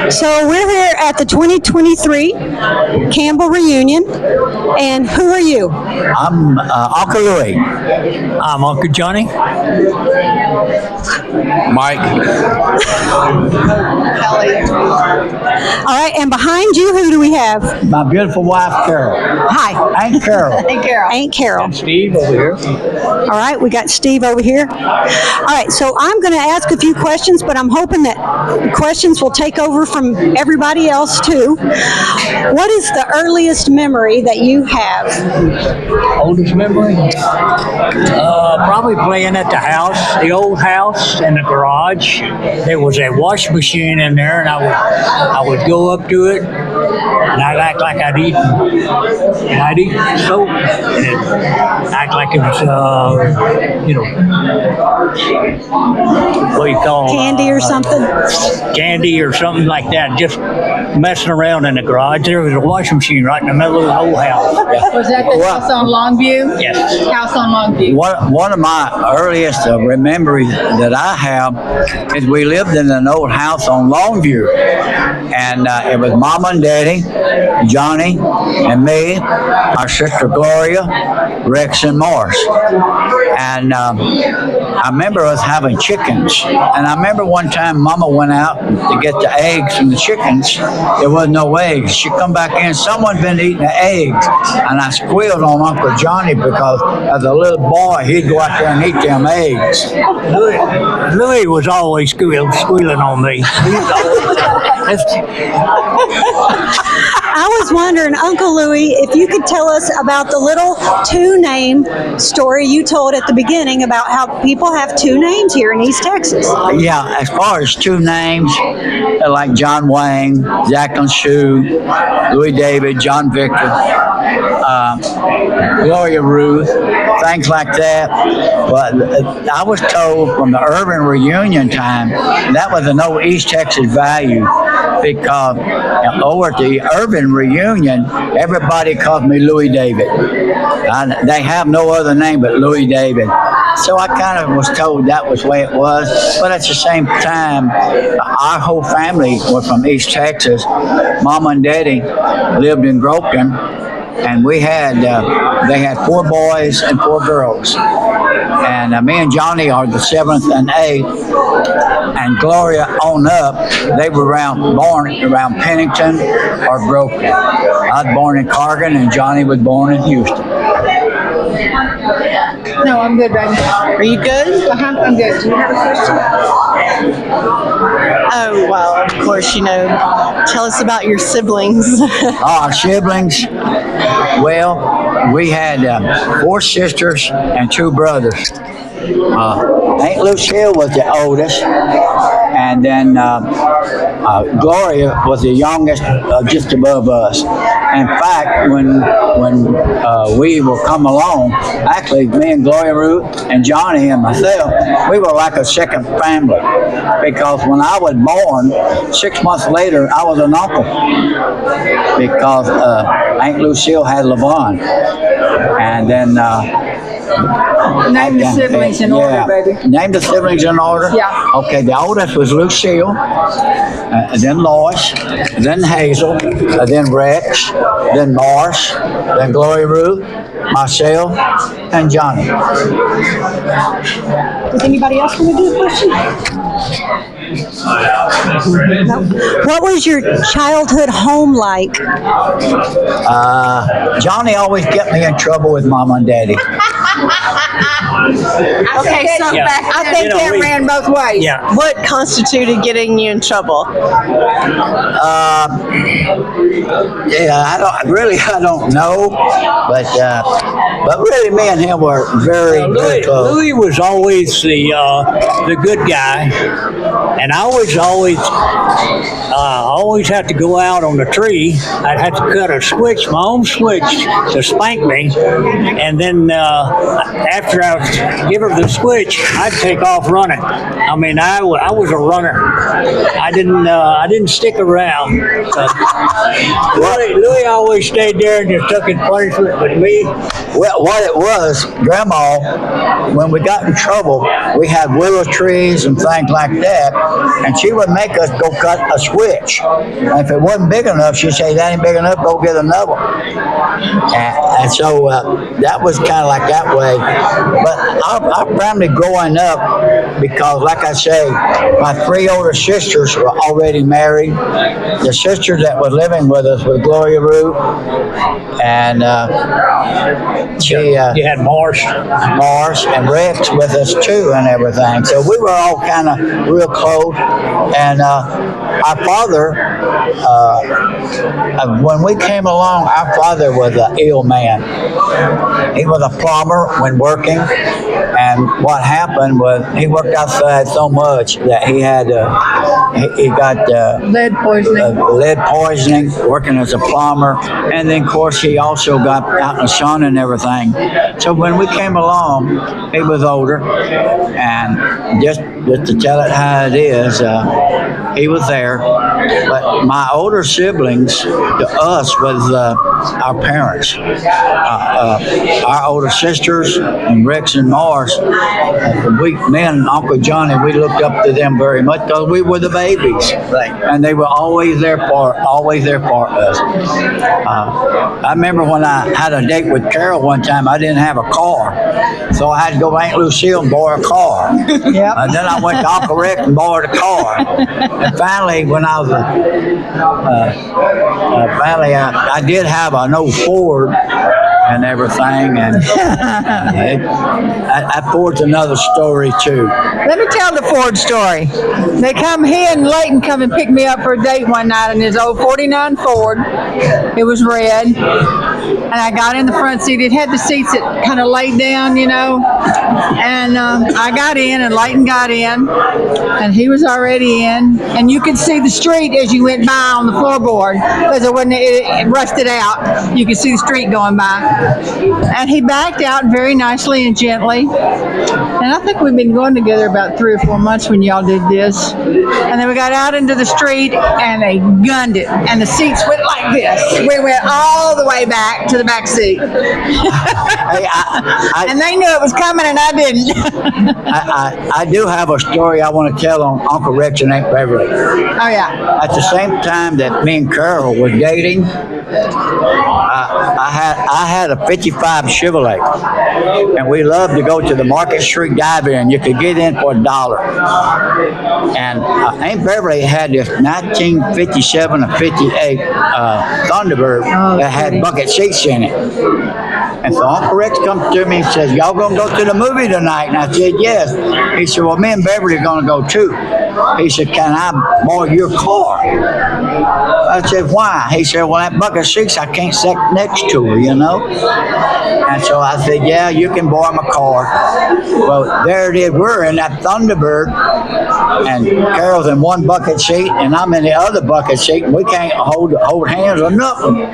So we're here at the 2023 Campbell reunion, and who are you? I'm Uncle Louie. I'm Uncle Johnny. Mike. All right, and behind you, who do we have? My beautiful wife, Carol. Hi. Aunt Carol. Aunt Carol. Steve over here. All right, we got Steve over here. All right, so I'm going to ask a few questions, but I'm hoping that questions will take over from everybody else too. What is the earliest memory that you have? Oldest memory? Probably playing at the house, the old house in the garage. There was a washing machine in there, and I would go up to it, and I'd act like I'd eat soap, and act like it was, what do you call Candy or something? candy or something like that, just messing around in the garage. There was a washing machine right in the middle of the whole house. Was that the house on Longview? Yes. House on Longview. One of my earliest memories that I have is we lived in an old house on Longview, and it was Mama and Daddy, Johnny, and me, our sister Gloria, Rex, and Morris. And I remember us having chickens, and I remember one time Mama went out to get the eggs from the chickens. There was no eggs. She come back in, someone been eating the eggs, and I squealed on Uncle Johnny because as a little boy, he'd go out there and eat them eggs. Louis was always squealing on me. I was wondering, Uncle Louie, if you could tell us about the little two-name story you told at the beginning about how people have two names here in East Texas. Yeah, as far as two names, like John Wayne, Jacqueline Shue, Louis David, John Victor, Gloria Ruth, things like that. But I was told from the urban reunion time that was an old East Texas value, because over at the urban reunion, everybody called me Louis David. They have no other name but Louis David. So I kind of was told that was the way it was. But at the same time, our whole family was from East Texas. Mama and Daddy lived in Groveton, and they had 4 boys and 4 girls. And me and Johnny are the 7th and 8th. And Gloria on up, they were born around Pennington or Broken. I was born in Cargan, and Johnny was born in Houston. No, I'm good, baby. Are you good? I'm good. Do you have a question? Oh, well, of course, tell us about your siblings. Our siblings, well, we had 4 sisters and 2 brothers. Aunt Lucille was the oldest, and then Gloria was the youngest, just above us. In fact, when we will come along, actually, me and Gloria Ruth and Johnny and myself, we were like a second family, because when I was born, 6 months later, I was an uncle, because Aunt Lucille had Levon, and then Name the siblings in order, baby. Name the siblings in order? Yeah. Okay, the oldest was Lucille, then Lois, then Hazel, then Rex, then Morris, then Gloria Ruth, myself, and Johnny. Does anybody else want to do a question? No. What was your childhood home like? Johnny always kept me in trouble with Mama and Daddy. Okay, so Yeah. I think that ran both ways. Yeah. what constituted getting you in trouble? I don't know, but really, me and him were very close. Louis was always the good guy, and I was always had to go out on the tree. I'd have to cut a switch, my own switch, to spank me, and then after I would give her the switch, I'd take off running. I mean, I was a runner. I didn't stick around. Louis always stayed there and just took his punishment with me. Well, what it was, Grandma, when we got in trouble, we had willow trees and things like that, and she would make us go cut a switch switch. And if it wasn't big enough, she'd say, that ain't big enough, go get another one. And so that was kind of like that way. But our family growing up, because like I say, my three older sisters were already married. The sister that was living with us was Gloria Root, and You had Marsh. Mars and Rex with us too and everything. So we were all kind of real close. And our father, when we came along, our father was an ill man. He was a plumber when working. And what happened was he worked outside so much that he had he got Lead poisoning. lead poisoning working as a plumber, and then of course he also got out in the sun and everything. So when we came along, he was older, and just to tell it how it is, he was there. But my older siblings to us was our parents. Our older sisters and Rex and Mars, me and Uncle Johnny, we looked up to them very much because we were the babies, Right. and they were always there for us. I remember when I had a date with Carol one time, I didn't have a car, so I had to go to Aunt Lucille and borrow a car. Yep. And then I went to Uncle Rick and borrowed a car. And finally, when I was I did have an old Ford and everything, and that Ford's another story too. Let me tell the Ford story. They come, he and Leighton come and pick me up for a date one night in his old 49 Ford. It was red. And I got in the front seat. It had the seats that kind of laid down, you know. And I got in, and Leighton got in, and he was already in. And you could see the street as you went by on the floorboard because it rusted out. You could see the street going by. And he backed out very nicely and gently. And I think we've been going together about 3 or 4 months when y'all did this. And then we got out into the street, and they gunned it. And the seats went like this. We went all the way back to the back seat. Hey, And they knew it was coming, and I didn't. I do have a story I want to tell on Uncle Rex and Aunt Beverly. Oh, yeah. At the same time that me and Carol were dating, I had a 55 Chevrolet, and we loved to go to the Market Street Dive-In. You could get in for $1. And Aunt Beverly had this 1957 or 58 Thunderbird that had bucket seats in it. And so Uncle Rex comes to me and says, y'all gonna go to the movie tonight? And I said, yes. He said, well, me and Beverly are gonna go too. He said, can I borrow your car? I said, why? He said, well, that bucket seats, I can't sit next to her, you know? And so I said, yeah, you can borrow my car. Well, there it is. We're in that Thunderbird, and Carol's in one bucket seat, and I'm in the other bucket seat, and we can't hold hands or nothing.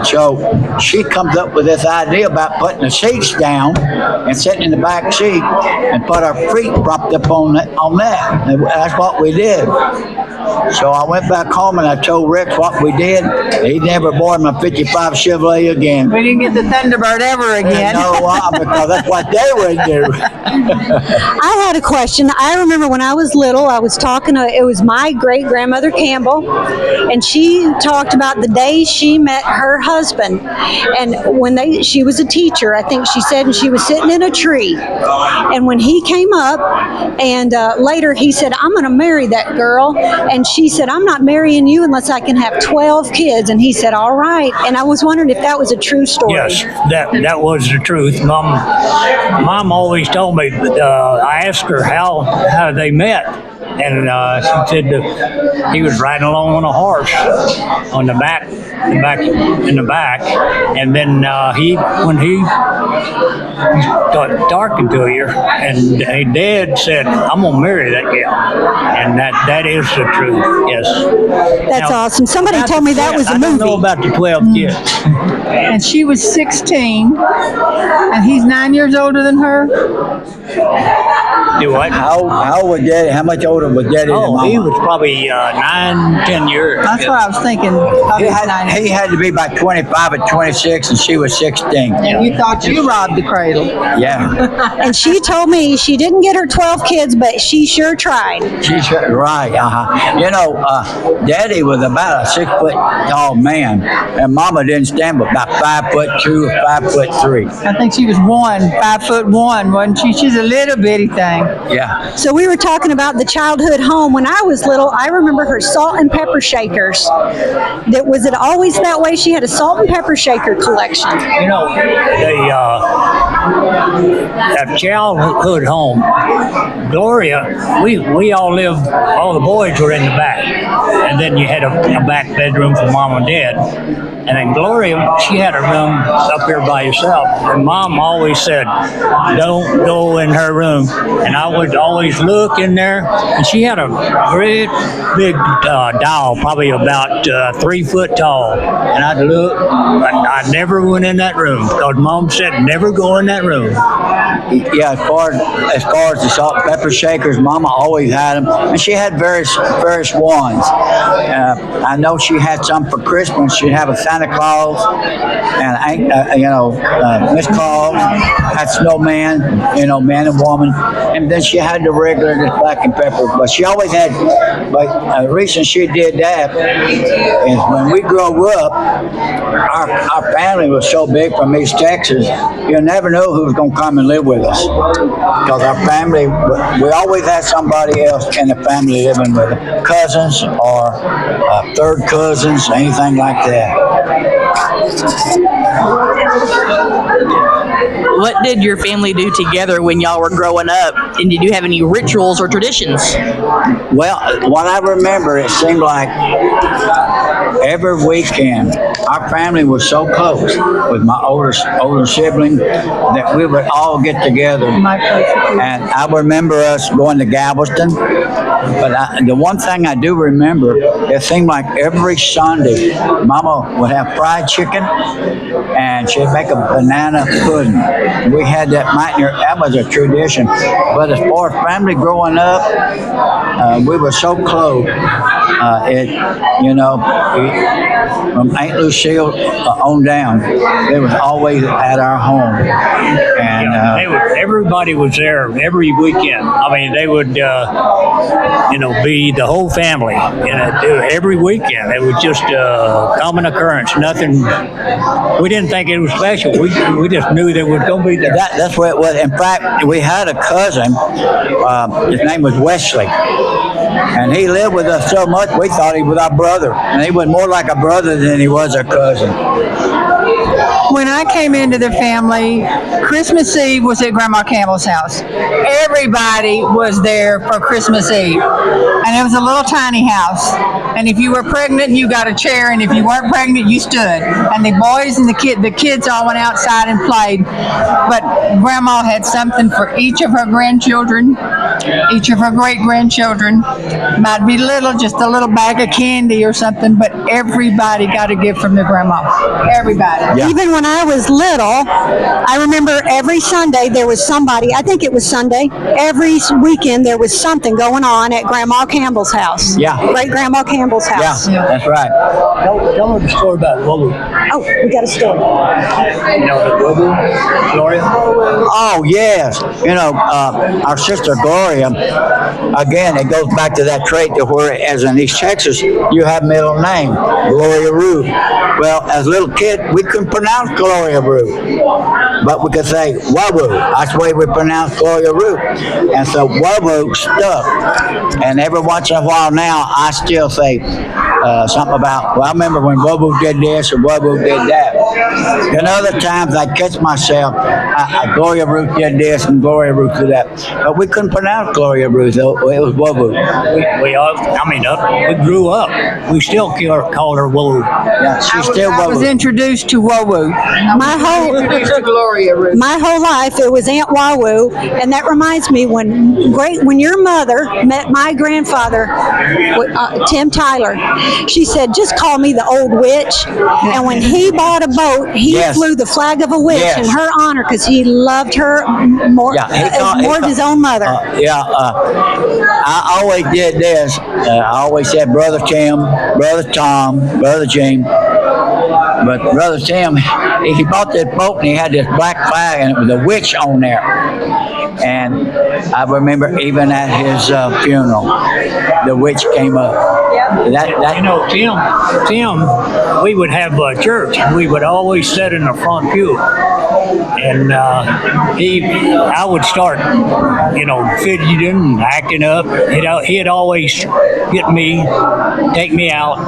So she comes up with this idea about putting the seats down and sitting in the back seat and put our feet propped up on that. And that's what we did. So I went back home and I told Rex what we did. He never bought my 55 Chevrolet again. We didn't get the Thunderbird ever again. No, because that's what they would do. I had a question. I remember when I was little, I was talking to, it was my great grandmother Campbell, and she talked about the day she met her husband. And when she was a teacher, I think she said, and she was sitting in a tree. And when he came up, and later he said, I'm going to marry that girl. And she said, I'm not marrying you unless I can have 12 kids. And he said, all right. And I was wondering if that was a true story. Yes, that was the truth. Mom always told me. I asked her how they met, and she said that he was riding along on a horse on the back, and then when he got talking to her, and his dad said, "I'm gonna marry that gal," and that is the truth. Yes. That's awesome. Somebody told me that was a I don't know movie. about the 12 kids. And she was 16, and he's 9 years older than her. Do what? How old was Daddy? How much older was Daddy than Oh, Mama? he was probably 9, 10 years. That's what I was thinking. He had to be about 25 or 26, and she was 16. And you thought you robbed the cradle. Yeah, And she told me she didn't get her 12 kids, but she sure tried. she's right. You know, Daddy was about a 6 foot tall man, and Mama didn't stand but about 5'2" or 5'3". I think she was 5'1", wasn't she? She's a little bitty thing. Yeah. So we were talking about the childhood home. When I was little, I remember her salt and pepper shakers. Was it always that way? She had a salt and pepper shaker collection. You know, that childhood home, Gloria, we all lived, all the boys were in the back. And then you had a back bedroom for Mom and Dad. And then Gloria, she had a room up here by herself. And Mom always said, don't go in her room. And I would always look in there. And she had a great big doll, probably about 3 foot tall. And I'd look, but I never went in that room because Mom said, never go in that room. Yeah, as far as the salt and pepper shakers, Mama always had them, and she had various ones. I know she had some for Christmas. She'd have a Santa Claus, and Miss Claus, had snowman, man and woman, and then she had the regular just black and pepper. But she always had. But the reason she did that is when we grew up, our family was so big from East Texas, you never knew who was going to come and live with us. Because our family, we always had somebody else in the family living with us. Cousins or third cousins, anything like that. What did your family do together when y'all were growing up? And did you have any rituals or traditions? Well, what I remember, it seemed like every weekend, our family was so close with my older sibling that we would all get together. And I remember us going to Galveston. But the one thing I do remember, it seemed like every Sunday, Mama would have fried chicken, and she'd make a banana pudding. We had that that was a tradition. But as far as family growing up, we were so close. From Aunt Lucille on down, they was always at our home. And everybody was there every weekend. I mean, they would, be the whole family. Every weekend, it was just a common occurrence. Nothing. We didn't think it was special. We just knew they were going to be there. That's what it was. In fact, we had a cousin. His name was Wesley. And he lived with us so much, we thought he was our brother. And he was more like a brother than he was a cousin. When I came into the family, Christmas Eve was at Grandma Campbell's house. Everybody was there for Christmas Eve. And it was a little tiny house. And if you were pregnant, you got a chair. And if you weren't pregnant, you stood. And the boys and the kids all went outside and played. But Grandma had something for each of her grandchildren, each of her great-grandchildren. Might be little, just a little bag of candy or something, but everybody got a gift from their grandma. Everybody. Yeah. Even when I was little, I remember every Sunday there was somebody, I think it was Sunday, every weekend there was something going on at Grandma Campbell's house. Yeah. Great Grandma Campbell's house. Yeah, that's right. Tell her the story about Lulu. Oh, we got a story. Lulu, Gloria. Oh, yes. Our sister Gloria, again, it goes back to that trait to where, as in East Texas, you have middle name, Gloria Ruth. Well, as a little kid, we couldn't pronounce Gloria Ruth, but we could say Wawu. That's the way we pronounce Gloria Ruth. And so Wawu stuck. And every once in a while now, I still say something about, I remember when Wawu did this or Wawu did that. And other times I'd catch myself, Gloria Ruth did this and Gloria Ruth did that. But we couldn't pronounce Gloria Ruth. It was Wawu. We grew up. We still call her Woo. Yeah, she's still I was Wawu. introduced to Wowo. Introduced to Gloria Ruth. My whole life it was Aunt Wawu, and that reminds me when your mother met my grandfather, Tim Tyler, she said, just call me the old witch. And when he bought a boat boat, he Yes. flew the flag of a witch Yes. in her honor because he loved her more, Yeah, more than his own mother. I always did this. I always said Brother Tim, Brother Tom, Brother Jim. But Brother Tim, he bought this boat and he had this black flag and it was a witch on there. And I remember even at his funeral, the witch came up. You know, Tim, we would have church. We would always sit in the front pew, and I would start, fidgeting and acting up. He'd always get me, take me out,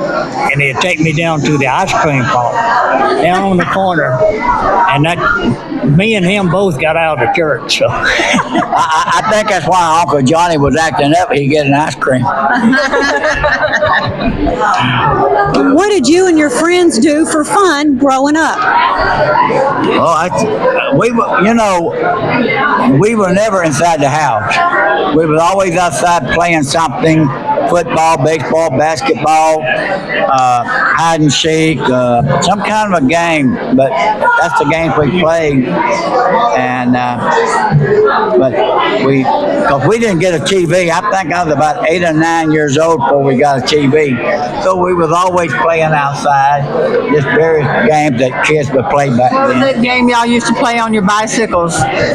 and he'd take me down to the ice cream parlor, down on the corner, and me and him both got out of church. So I think that's why Uncle Johnny was acting up. He'd get an ice cream. What did you and your friends do for fun growing up? Well, we were never inside the house. We were always outside playing something: football, baseball, basketball, hide and seek, some kind of a game. But that's the games we played. And because we didn't get a TV. I think I was about 8 or 9 years old before we got a TV. So we was always playing outside, just various games that kids would play back What was then. that game y'all used to play on your bicycles?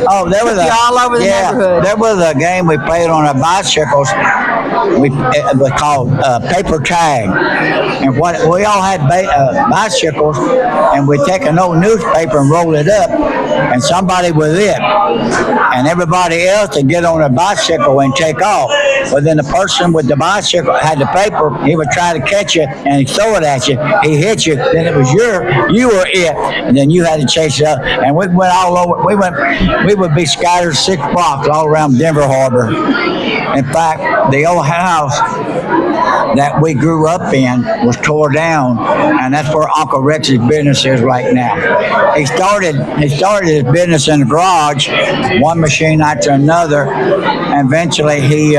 Oh, there was all over the neighborhood. There was a game we played on our bicycles. It was called paper tag, and we all had bicycles, and we'd take an old newspaper and roll it up, and somebody with it, and everybody else would get on a bicycle and take off. But then the person with the bicycle had the paper. He would try to catch it, and he'd throw it at you. He hit you, then it was you were it, and then you had to chase it up. And we went all over. We would be scattered 6 blocks all around Denver Harbor. In fact, the old house that we grew up in was tore down, and that's where Uncle Rex's business is right now. He started his business in the garage, one machine after another, and eventually he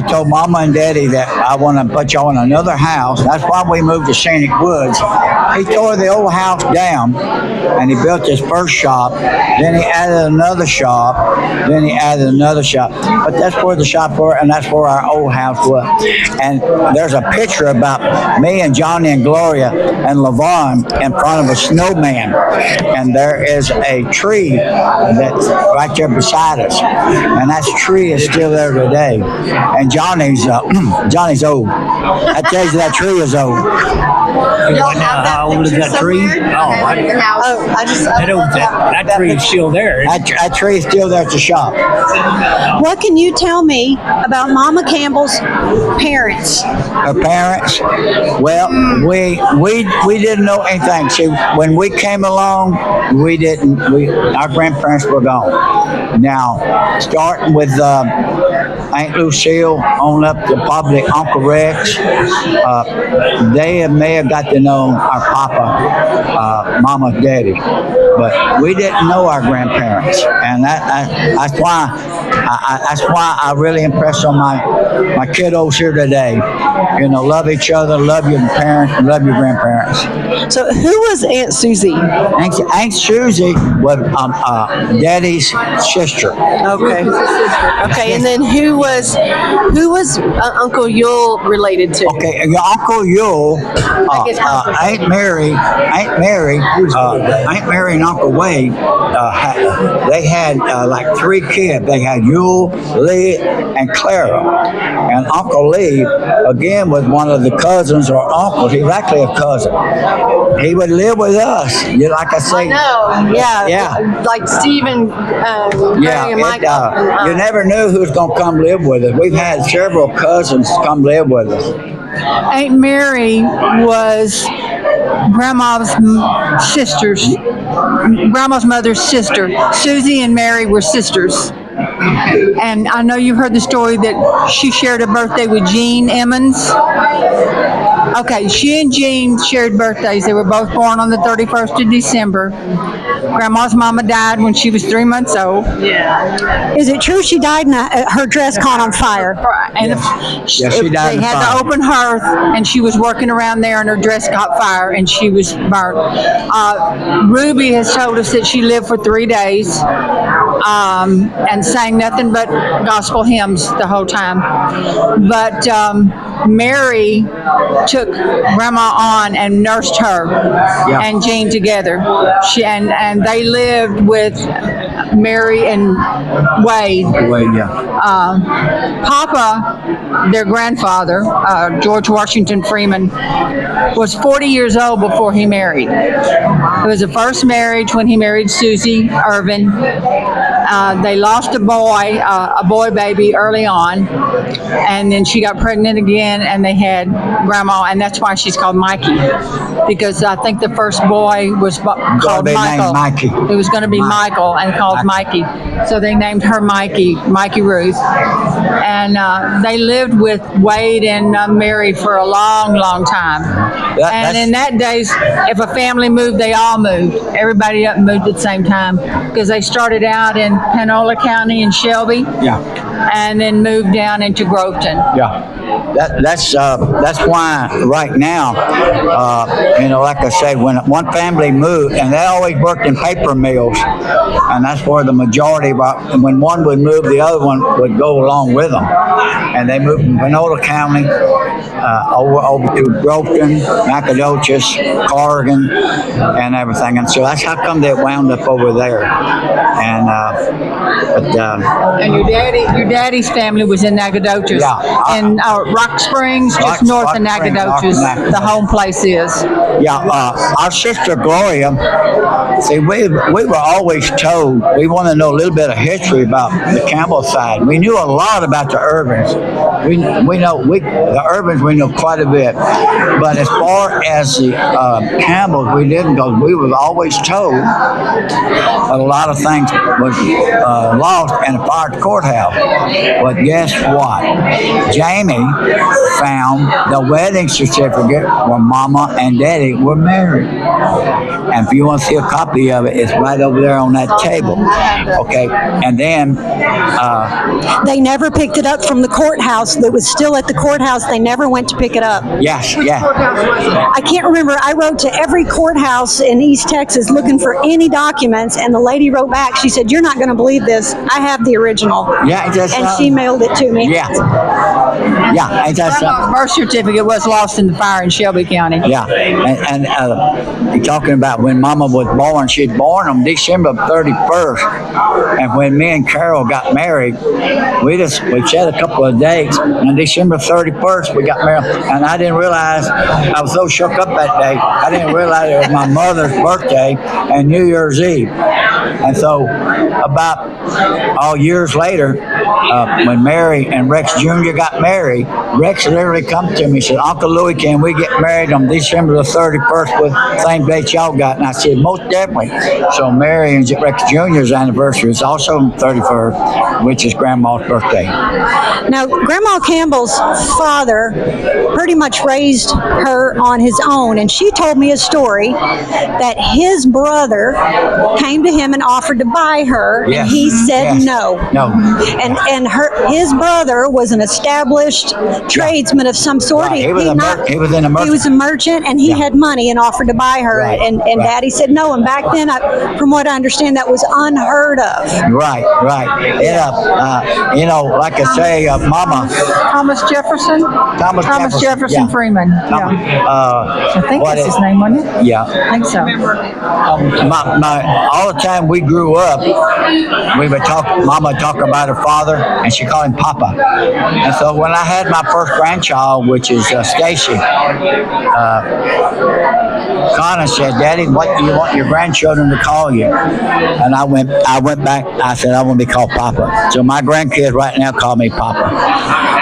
told Mama and Daddy that I want to put y'all in another house. That's why we moved to Scenic Woods. He tore the old house down, and he built his first shop. Then he added another shop. Then he added another shop. But that's where the shop was, and that's where our old house was. And there's a picture about me and Johnny and Gloria and LaVon in front of a snowman. And there is a tree that's right there beside us. And that tree is still there today. And Johnny's old. That tells you that tree is old. How old is that tree? That tree is still there. That tree is still there at the shop. What can you tell me about Mama Campbell's parents? Her parents, well, we didn't know anything. See, when we came along, our grandparents were gone. Now, starting with Aunt Lucille on up to probably Uncle Rex, they may have got to know our papa, Mama, Daddy, but we didn't know our grandparents, and that's why I really impress on my kiddos here today. Love each other, love your parents, and love your grandparents. So, who was Aunt Susie? Aunt Susie was Daddy's sister. Okay. Okay, and then who was Uncle Yule related to? Okay, your Uncle Yule, Aunt Mary and Uncle Wade, they had like 3 kids. They had Yule, Lee, and Clara. And Uncle Lee, again, was one of the cousins or uncles. He was actually a cousin. He would live with us. Like I say. No, yeah. Like Stephen, Mary, and Michael. You never knew who was going to come live with us. We've had several cousins come live with us. Aunt Mary was Grandma's mother's sister. Susie and Mary were sisters. And I know you've heard the story that she shared a birthday with Jean Emmons. Okay, she and Jean shared birthdays. They were both born on the 31st of December. Grandma's mama died when she was 3 months old. Is it true she died and her dress caught on fire? And Yes, she died they in had fire. the open hearth, and she was working around there, and her dress caught fire, and she was burnt. Ruby has told us that she lived for 3 days and sang nothing but gospel hymns the whole time. But Mary took Grandma on and nursed her and Jean together. And they lived with Mary and Wade. Papa, their grandfather, George Washington Freeman, was 40 years old before he married. It was the first marriage when he married Susie Irvin. They lost a boy baby early on, and then she got pregnant again, and they had Grandma, and that's why she's called Mikey, because I think the first boy was called Michael. Mikey. It was going to be Michael and called Mikey. So they named her Mikey Ruth. And they lived with Wade and Mary for a long, long time. And in that days, if a family moved, they all moved. Everybody up and moved at the same time, because they started out in Panola County in Shelby. And then moved down into Groveton. That's why right now, like I said, when one family moved, and they always worked in paper mills, and that's where the majority of when one would move, the other one would go along with them. And they moved from Panola County over to Groveton, Nacogdoches, Corrigan, and everything. And so that's how come they wound up over there. And and your daddy's family was in Nacogdoches. In Rock Springs, just north of Nacogdoches. The home place is. Our sister Gloria, see, we were always told, we want to know a little bit of history about the Campbell side. We knew a lot about the Irvins. The Irvins we know quite a bit. But as far as the Campbells, we didn't, because we were always told that a lot of things was lost in a fired courthouse. But guess what? Jamie found the wedding certificate where Mama and Daddy were married. And if you want to see a copy of it, it's right over there on that table. Okay, and then they never picked it up from the courthouse. That was still at the courthouse. They never went to pick it up. Yes. I can't remember. I wrote to every courthouse in East Texas looking for any documents, and the lady wrote back. She said, "You're not going to believe this. I have the original." And she mailed it to me. Grandma's birth certificate was lost in the fire in Shelby County. And you're talking about when Mama was born. She was born on December 31st, and when me and Carol got married, we set a couple of dates. On December 31st, we got married, and I didn't realize, I was so shook up that day, I didn't realize it was my mother's birthday and New Year's Eve. And so about years later, when Mary and Rex Jr. got married, Rex literally come to me and said, "Uncle Louie, can we get married on December the 31st with the same date y'all got?" And I said, "Most definitely." So Mary and Rex Jr.'s anniversary is also on the 31st, which is Grandma's birthday. Now, Grandma Campbell's father pretty much raised her on his own, and she told me a story that his brother came to him and offered to buy her, and he said no. And his brother was an established tradesman of some sort. He was a merchant. He was a merchant, and he had money and offered to buy her, and Daddy said no. And back then, from what I understand, that was unheard of. Right. Like I say, Mama. Thomas Jefferson Freeman. I think that's his name, wasn't it? Yeah. I think so. All the time we grew up, we would Mama talk about her father, and she called him Papa. And so when I had my first grandchild, which is Stacy, Connor said, "Daddy, what do you want your grandchildren to call you?" And I went back. I said, "I want to be called Papa." So my grandkids right now call me Papa.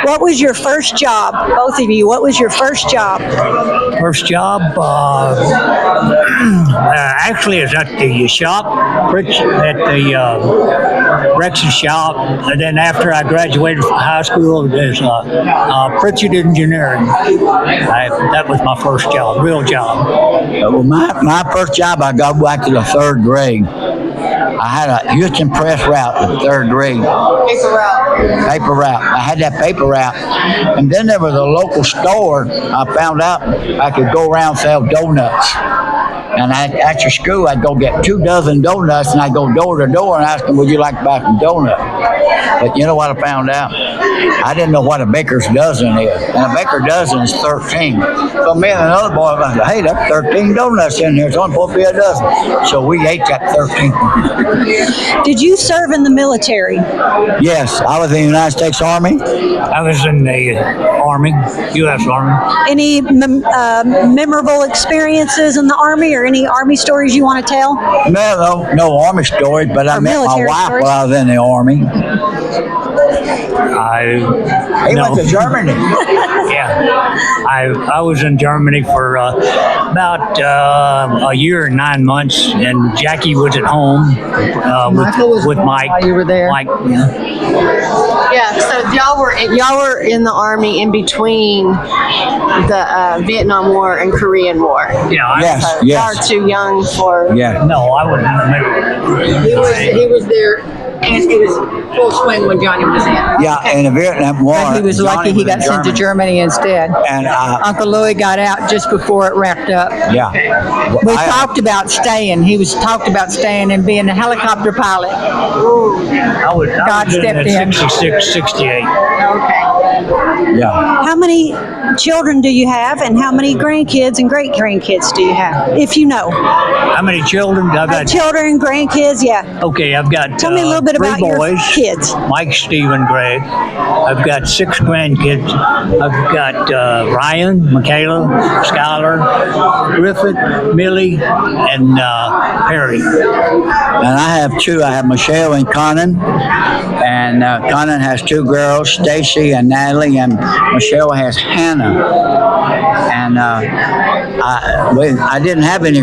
What was your first job, both of you? What was your first job? First job, actually, is at the shop, at the Rex's shop. And then after I graduated from high school, there's Pritchett Engineering. That was my first job, real job. Well, my first job, I got back to the third grade. I had a Houston Press route in third grade. Paper route. I had that paper route. And then there was a local store. I found out I could go around and sell donuts. And after school, I'd go get 24 donuts, and I'd go door to door and ask them, would you like to buy some donuts? But you know what I found out? I didn't know what a baker's dozen is. And a baker's dozen is 13. So me and another boy, I said, hey, that's 13 donuts in there. It's only supposed to be a dozen. So we ate that 13. Did you serve in the military? Yes, I was in the United States Army. I was in the Army, U.S. Army. Any memorable experiences in the Army or any Army stories you want to tell? No Army stories, but I met my military wife stories? while I was in the Army. He No. went to Germany. Yeah, I was in Germany for about a year and 9 months, and Jackie was at home Michael was with Mike. while you were there. Mike, Yeah, so y'all were in the Army in between the Vietnam War and Korean War. yeah, Yes, So yes. y'all are too young for. Yeah. No, I wouldn't remember. He was there, and it was full swing when Johnny was in. Yeah, in the Vietnam War. But he was lucky Johnny he got in sent to Germany instead. And Uncle Louis got out just before it wrapped up. yeah. We I- talked about staying. He was talked about staying and being a helicopter pilot. I was God in stepped in. 66, 68. Yeah. How many children do you have, and how many grandkids and great grandkids do you have, if you know? How many children? I've got. Children, grandkids, yeah. Okay, I've got. Tell me a little bit three about your boys, kids. Mike, Stephen, Greg. I've got 6 grandkids. I've got Ryan, Michaela, Skylar, Griffith, Millie, and Perry. And I have 2. I have Michelle and Conan. And Conan has 2 girls, Stacy and Natalie, and Michelle has Hannah. And I didn't have any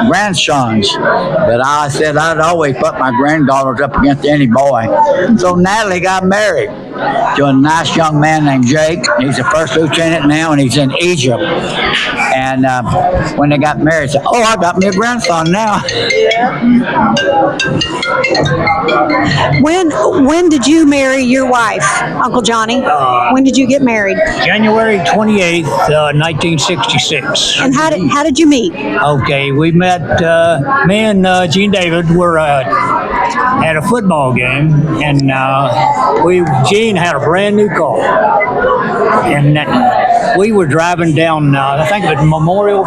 grandsons, but I said I'd always put my granddaughters up against any boy. So Natalie got married to a nice young man named Jake. He's a first lieutenant now, and he's in Egypt. And when they got married, said, "Oh, I got me a grandson now." When did you marry your wife, Uncle Johnny? When did you get married? January 28th, 1966. And how did you meet? Okay, we met, me and Gene David were at a football game, and Gene had a brand new car. And we were driving down, I think it was Memorial,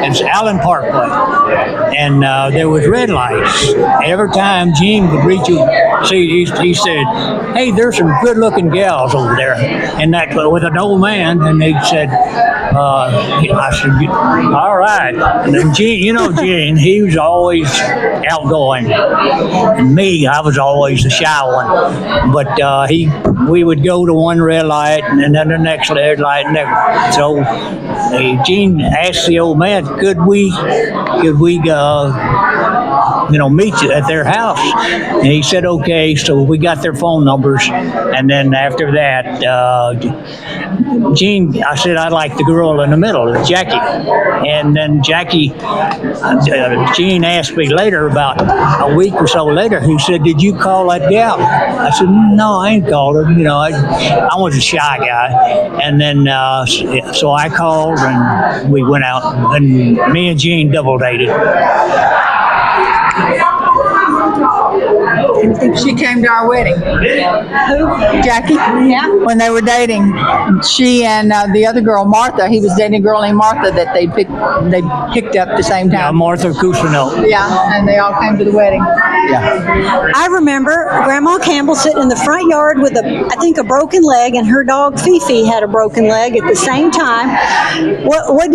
it's Allen Parkway. And there was red lights. Every time Gene would reach you, see, he said, "Hey, there's some good-looking gals over there," and that with an old man. And he said, "I said, all right." And then Gene, Gene, he was always outgoing, and me, I was always the shy one. But we would go to one red light, and then the next red light, and so Gene asked the old man, "Could we meet you at their house?" And he said, okay. So we got their phone numbers. And then after that, Gene, I said, "I like the girl in the middle, Jackie." And then Gene asked me later, about a week or so later, he said, "Did you call that gal?" I said, "No, I ain't called her. I was a shy guy." And then, so I called, and we went out, and me and Gene double dated. She came to our wedding. Who? Jackie. Yeah. When they were dating, she and the other girl, Martha. He was dating a girl named Martha that they picked up at the same time. Martha Cousineau. Yeah, and they all came to the wedding. Yeah. I remember Grandma Campbell sitting in the front yard with a broken leg, and her dog Fifi had a broken leg at the same time.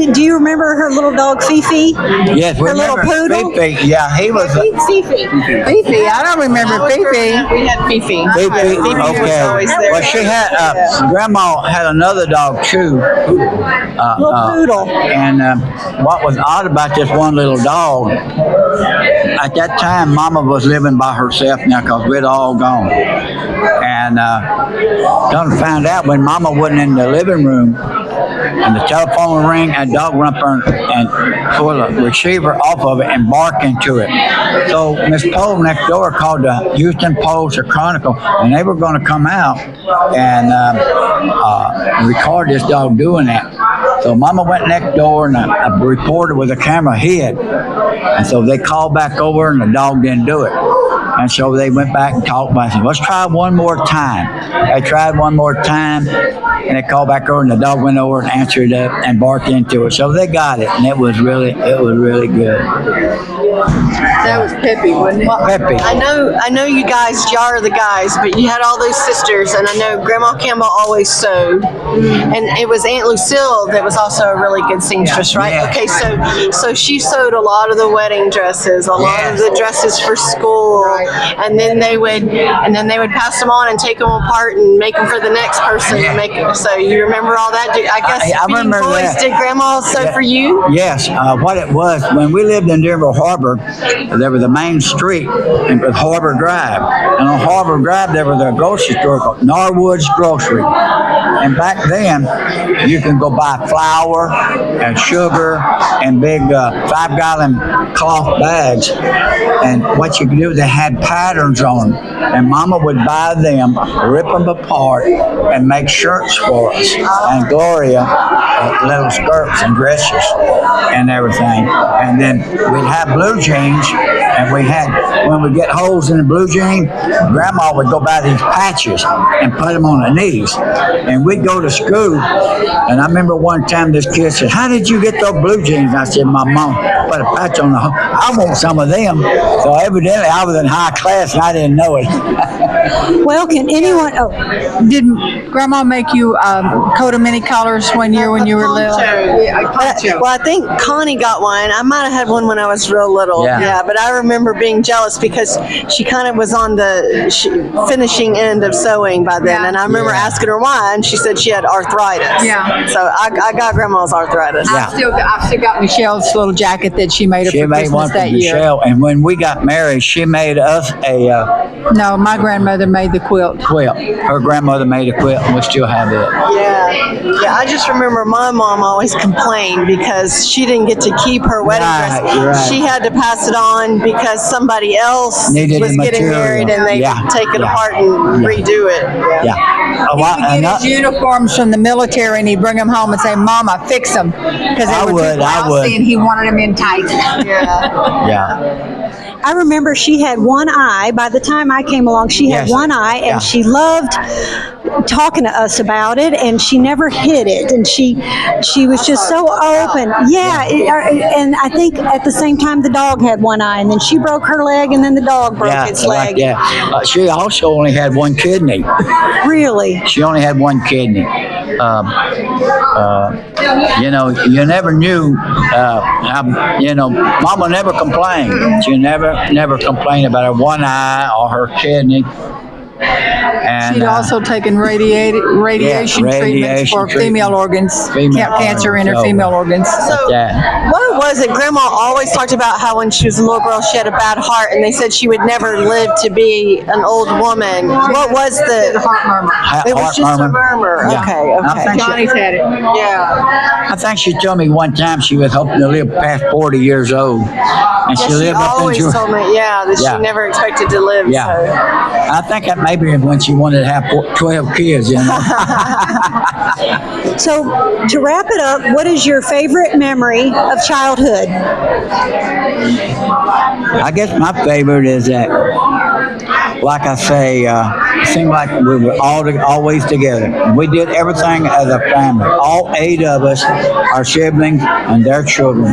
Do you remember her little dog Fifi? Yes, Her little poodle? Fifi. Yeah, he was. Fifi. Fifi, I don't remember Fifi. We had Fifi. Fifi, was okay. always there. Well, she had Grandma had another dog too. Little poodle. And what was odd about this one little dog? At that time, Mama was was living by herself now because we'd all gone. And come to find out when Mama wasn't in the living room, and the telephone would ring, and dog run up there and pull the receiver off of it and bark into it. So Miss Poe next door called the Houston Post or Chronicle, and they were going to come out and record this dog doing that. So Mama went next door, and a reporter with a camera hid. And so they called back over, and the dog didn't do it. And so they went back and talked about it. Said, let's try one more time. They tried one more time, and they called back over, and the dog went over and answered it and barked into it. So they got it, and it was really good. That was Peppy, wasn't it? Peppy. I know you guys, y'all are the guys, but you had all those sisters, and I know Grandma Campbell always sewed, and it was Aunt Lucille that was also a really good seamstress, right? Yeah. Okay, so she sewed a lot of the wedding dresses, a lot of the dresses for school, and then they would pass them on and take them apart and make them for the next person. Yeah. So you remember all that? I guess I being remember boys, that. did Grandma sew for you? Yes, what it was, when we lived in Denver Harbor, there was the main street, and it was Harbor Drive. And on Harbor Drive, there was a grocery store called Norwood's Grocery. And back then, you can go buy flour and sugar and big 5-gallon cloth bags. And what you could do, they had patterns on them. And Mama would buy them, rip them apart, and make shirts for us. And Gloria, little skirts and dresses and everything. And then we'd have blue jeans, and when we get holes in the blue jean, Grandma would go buy these patches and put them on the knees. And we'd go to school, and I remember one time this kid said, how did you get those blue jeans? And I said, my mom put a patch on the hole. I want some of them. So evidently I was in high class and I didn't know it. Well, can anyone? Oh, Did Grandma make you coat of many colors one year when you were little? Yeah, a poncho. Well, I think Connie got one. I might have had one when I was real little. Yeah. But I remember being jealous because she kind of was on the finishing end of sewing by then. And I remember asking her why, and she said she had arthritis. Yeah. So I got Grandma's arthritis. Yeah. I've still got Michelle's little jacket that she made her She for made Christmas one for that year. Michelle, and when we got married, she made us a No, my grandmother made the quilt. quilt. Her grandmother made a quilt, and we still have it. Yeah. I just remember my mom always complained because she didn't get to keep her wedding Right, dress. you're right. She had to pass it on because somebody else Needed was the getting material. married and they Yeah, could take it yeah, apart and redo it. Yeah. He would get his uniforms from the military and he'd bring them home and say, Mama, fix them. Because I they were would, too I would. lousy and he wanted them in tight. Yeah. Yeah. I remember she had one eye. By the time I came along, she had Yes. one eye, and Yeah. she loved talking to us about it, and she never hid it, and she was just so open. And I think at the same time the dog had one eye, and then she broke her leg, and then the dog broke its leg. She also only had one kidney. Really? She only had one kidney. You never knew. Mama never complained. She never complained about her one eye or her kidney. And She'd also taken radiation treatments radiation for female organs, Female cancer in her organs, female organs. So that. what was it? Grandma always talked about how when she was a little girl she had a bad heart, and they said she would never live to be an old woman. What was the Heart murmur. It was just a murmur. Yeah. Okay. I think Johnny's had it. Yeah. I think she told me one time she was hoping to live past 40 years old, and she lived up always into. told me, that Yeah. she never expected to live. Yeah, So. I think that maybe when she wanted to have 12 kids, So to wrap it up, what is your favorite memory of childhood? I guess my favorite is that, like I say, it seemed like we were always together. We did everything as a family. All 8 of us, our siblings and their children.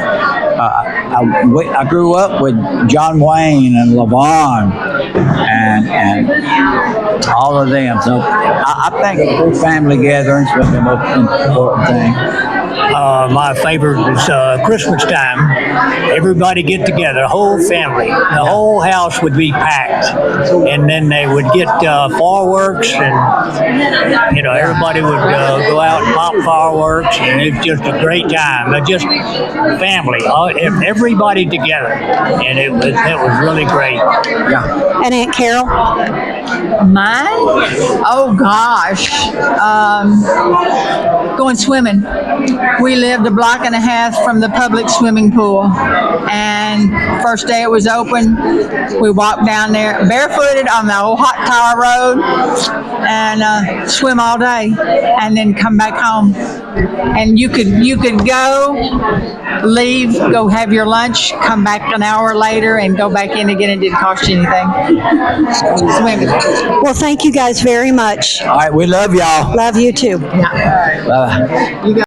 I grew up with John Wayne and LaVon and all of them. So I think family gatherings was the most important thing. My favorite is Christmas time. Everybody get together, the whole family. The whole house would be packed, and then they would get fireworks, and everybody would go out and pop fireworks, and it's just a great time. But just family, everybody together, and it was really great. Yeah. And Aunt Carol? Mine? Oh gosh. Going swimming. We lived a block and a half from the public swimming pool. And first day it was open, we walked down there barefooted on the old hot tar road and swim all day and then come back home. And you could go, leave, go have your lunch, come back an hour later and go back in again. It didn't cost you anything. Swimming. Well, thank you guys very much. All right, we love y'all. Love you too. Bye.